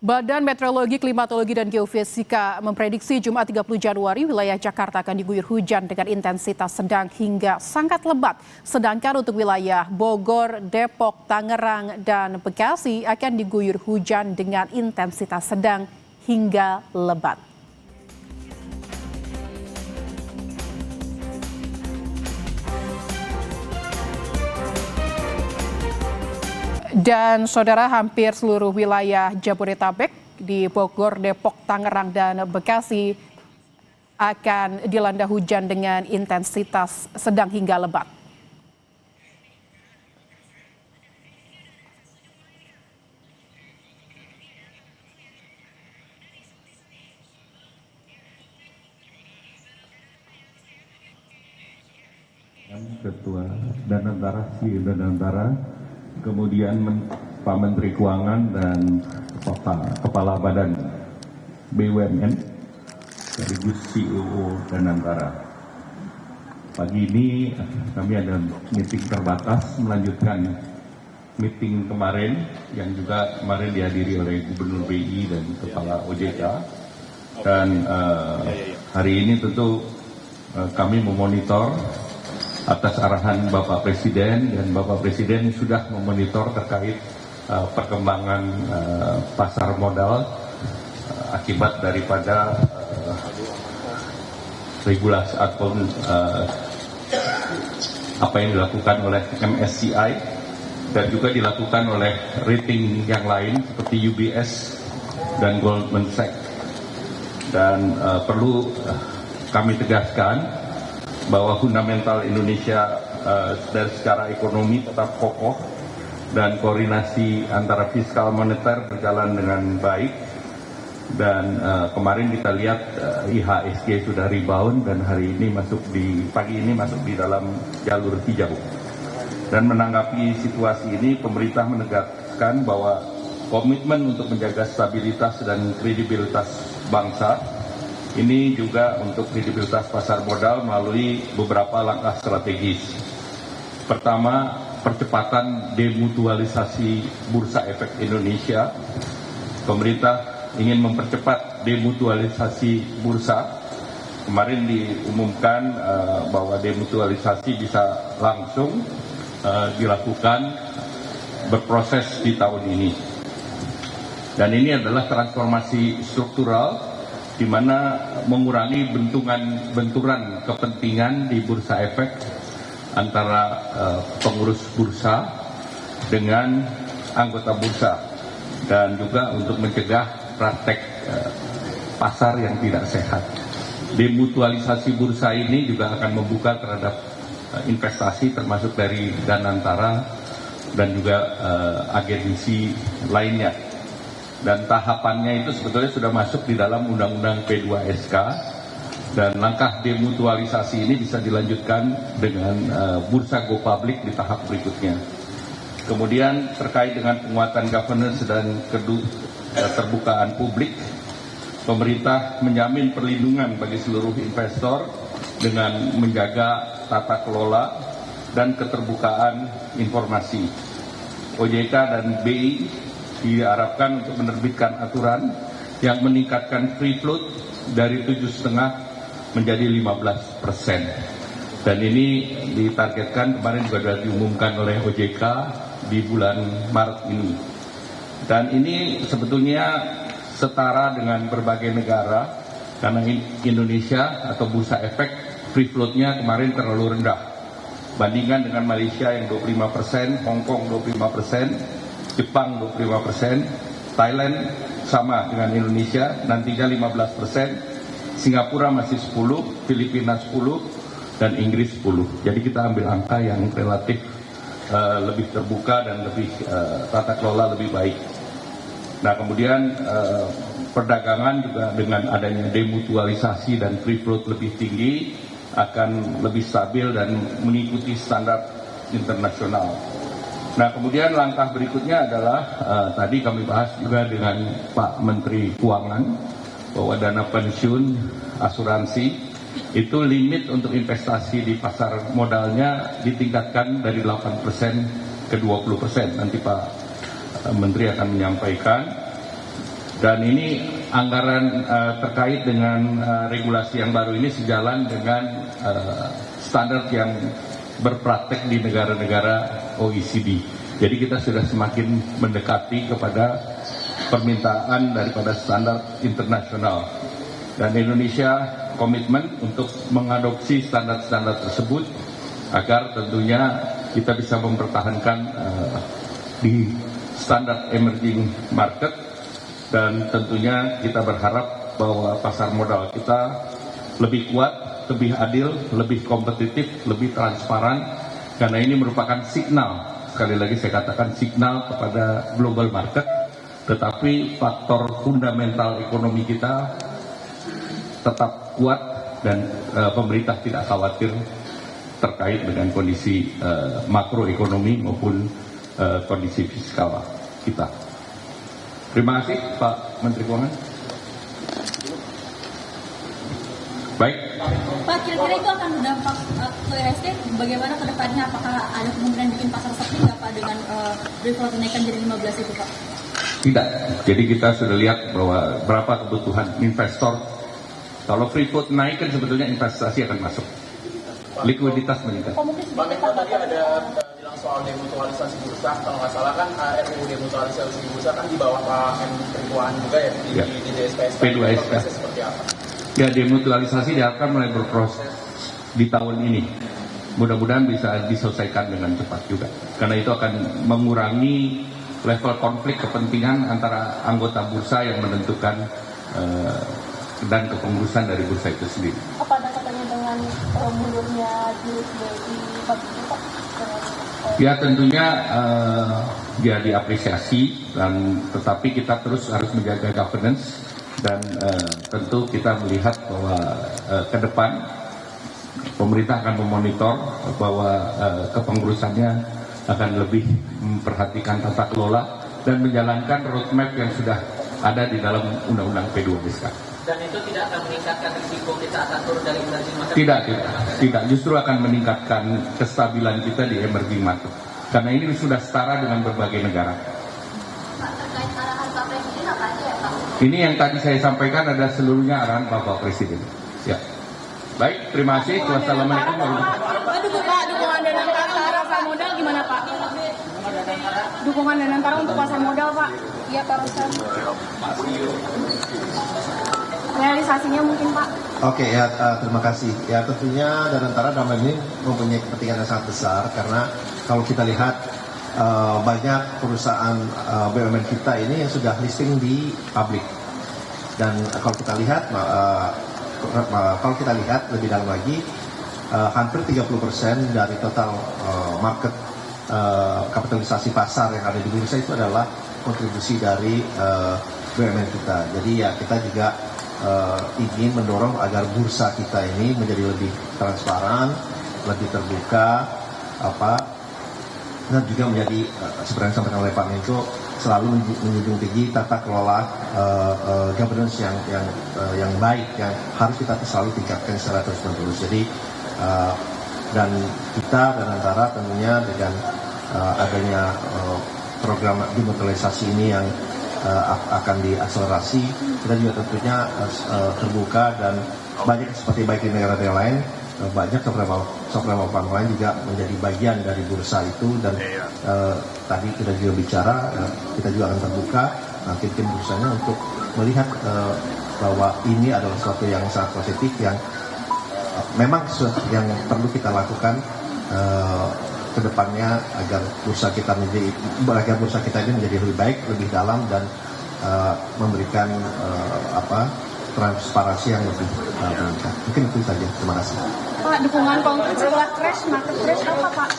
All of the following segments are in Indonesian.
Badan Meteorologi, Klimatologi, dan Geofisika memprediksi Jumat 30 Januari wilayah Jakarta akan diguyur hujan dengan intensitas sedang hingga sangat lebat. Sedangkan untuk wilayah Bogor, Depok, Tangerang, dan Bekasi akan diguyur hujan dengan intensitas sedang hingga lebat. Dan saudara, hampir seluruh wilayah Jabodetabek di Bogor, Depok, Tangerang, dan Bekasi akan dilanda hujan dengan intensitas sedang hingga lebat. Ketua Danantara, kemudian Pak Menteri Keuangan dan Kepala Badan BUMN sekaligus CEO Danantara. Pagi ini kami ada meeting terbatas melanjutkan meeting kemarin yang juga kemarin dihadiri oleh Gubernur BI dan Kepala OJK. Dan hari ini tentu kami memonitor atas arahan Bapak Presiden, dan Bapak Presiden sudah memonitor terkait perkembangan pasar modal akibat daripada regulasi atau apa yang dilakukan oleh MSCI dan juga dilakukan oleh rating yang lain seperti UBS dan Goldman Sachs. Dan perlu kami tegaskan bahwa fundamental Indonesia dari secara ekonomi tetap kokoh dan koordinasi antara fiskal moneter berjalan dengan baik. Dan kemarin kita lihat IHSG sudah rebound dan hari ini pagi ini masuk di dalam jalur hijau. Dan menanggapi situasi ini, pemerintah menegaskan bahwa komitmen untuk menjaga stabilitas dan kredibilitas bangsa ini juga untuk kredibilitas pasar modal melalui beberapa langkah strategis. Pertama, percepatan demutualisasi Bursa Efek Indonesia. Pemerintah ingin mempercepat demutualisasi bursa. Kemarin diumumkan bahwa demutualisasi bisa langsung dilakukan berproses di tahun ini. Dan ini adalah transformasi struktural di mana mengurangi benturan kepentingan di bursa efek antara pengurus bursa dengan anggota bursa, dan juga untuk mencegah praktek pasar yang tidak sehat. Demutualisasi bursa ini juga akan membuka terhadap investasi termasuk dari Danantara dan juga agensi lainnya. Dan tahapannya itu sebetulnya sudah masuk di dalam Undang-Undang P2SK, dan langkah demutualisasi ini bisa dilanjutkan dengan bursa go public di tahap berikutnya. Kemudian terkait dengan penguatan governance dan keterbukaan publik, pemerintah menjamin perlindungan bagi seluruh investor dengan menjaga tata kelola dan keterbukaan informasi. OJK dan BI diharapkan untuk menerbitkan aturan yang meningkatkan free float dari 7,5 menjadi 15%. Dan ini ditargetkan, kemarin juga sudah diumumkan oleh OJK di bulan Maret ini. Dan ini sebetulnya setara dengan berbagai negara, karena Indonesia atau bursa efek free float-nya kemarin terlalu rendah. Bandingkan dengan Malaysia yang 25%, Hong Kong 25%, Jepang 25%, Thailand sama dengan Indonesia, nantinya 15%, Singapura masih 10%, Filipina 10%, dan Inggris 10%. Jadi kita ambil angka yang relatif lebih terbuka dan lebih tata kelola lebih baik. Nah, kemudian perdagangan juga dengan adanya demutualisasi dan free float lebih tinggi akan lebih stabil dan mengikuti standar internasional. Nah, kemudian langkah berikutnya adalah tadi kami bahas juga dengan Pak Menteri Keuangan bahwa dana pensiun asuransi itu limit untuk investasi di pasar modalnya ditingkatkan dari 8% ke 20%. Nanti Pak Menteri akan menyampaikan. Dan ini anggaran terkait dengan regulasi yang baru ini sejalan dengan standar yang berpraktek di negara-negara OECD. Jadi kita sudah semakin mendekati kepada permintaan daripada standar internasional. Dan Indonesia komitmen untuk mengadopsi standar-standar tersebut agar tentunya kita bisa mempertahankan di standar emerging market, dan tentunya kita berharap bahwa pasar modal kita lebih kuat, lebih adil, lebih kompetitif, lebih transparan, karena ini merupakan signal, sekali lagi saya katakan signal kepada global market, tetapi faktor fundamental ekonomi kita tetap kuat dan pemerintah tidak khawatir terkait dengan kondisi makroekonomi maupun kondisi fiskal kita. Terima kasih Pak Menteri Keuangan. Baik. Pak, kira-kira itu akan berdampak ke IHSG bagaimana ke depannya? Apakah ada kemungkinan bikin pasar sepi nggak Pak dengan default kenaikan jadi 15 itu Pak? Tidak. Jadi kita sudah lihat bahwa berapa kebutuhan investor. Kalau Freeport naik kan sebetulnya investasi akan masuk. Likuiditas meningkat. Oh, mungkin Pak Menko tadi ada bilang soal demutualisasi bursa, kalau nggak salah kan RUU demutualisasi bursa kan di bawah Pak Menteri Keuangan juga ya, di DSPSP. P2SK. Seperti apa? Ya, demutualisasi diharapkan mulai berproses di tahun ini. Mudah-mudahan bisa diselesaikan dengan cepat juga. Karena itu akan mengurangi level konflik kepentingan antara anggota bursa yang menentukan dan kepengurusan dari bursa itu sendiri. apa ada katanya dengan mundurnya di pagi Pak? Ya tentunya dia diapresiasi, dan tetapi kita terus harus menjaga governance, dan tentu kita melihat bahwa ke depan pemerintah akan memonitor bahwa kepengurusannya akan lebih memperhatikan tata kelola dan menjalankan roadmap yang sudah ada di dalam Undang-Undang P2SK. Dan itu tidak akan meningkatkan risiko kita akan turun dari emerging market? Tidak. Justru akan meningkatkan kestabilan kita di emerging market. Karena ini sudah setara dengan berbagai negara. Pak, terkait arahan Pak Presiden apa aja ya Pak? Ini yang tadi saya sampaikan adalah seluruhnya arahan Bapak Presiden. Ya. Baik, terima kasih. Wassalamualaikum warahmatullahi wabarakatuh. Pak, dukungan dan antara pasar modal gimana Pak? Dukungan dan antara untuk pasar modal Pak? Iya Pak Ruslan. Realisasinya mungkin Pak? Oke ya, terima kasih. Ya tentunya Danantara dalam ini mempunyai kepentingan yang sangat besar, karena kalau kita lihat banyak perusahaan BUMN kita ini yang sudah listing di publik. Dan kalau kita lihat lebih dalam lagi, hampir 30% dari total market kapitalisasi pasar yang ada di bursa itu adalah kontribusi dari BUMN kita. Jadi ya kita juga ingin mendorong agar bursa kita ini menjadi lebih transparan, lebih terbuka, dan juga menjadi seperti yang disampaikan oleh Pak Menko, selalu menjunjung tinggi tata kelola governance yang baik, yang harus kita selalu tingkatkan secara terus-menerus. Jadi dan kita dan antara tentunya dengan adanya program demutualisasi ini yang akan diakselerasi, kita juga tentunya terbuka, dan banyak seperti baik di negara-negara lain, banyak software lain juga menjadi bagian dari bursa itu. Dan tadi kita juga bicara, kita juga akan terbuka tim bursanya untuk melihat bahwa ini adalah sesuatu yang sangat positif, yang memang yang perlu kita lakukan ke depannya agar bursa kita ini menjadi lebih baik, lebih dalam, dan memberikan transparansi yang lebih meningkat. Mungkin itu saja. Terima kasih. Pak, dukungan konkret setelah crash, market crash apa Pak?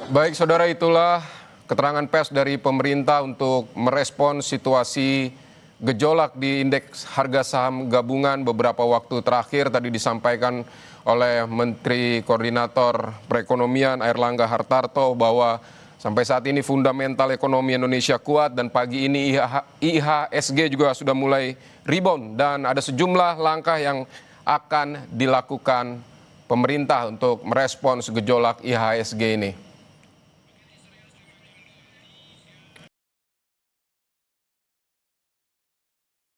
Baik saudara, itulah keterangan pers dari pemerintah untuk merespon situasi gejolak di indeks harga saham gabungan beberapa waktu terakhir. Tadi disampaikan oleh Menteri Koordinator Perekonomian Airlangga Hartarto bahwa sampai saat ini fundamental ekonomi Indonesia kuat, dan pagi ini IHSG juga sudah mulai rebound, dan ada sejumlah langkah yang akan dilakukan pemerintah untuk merespons gejolak IHSG ini.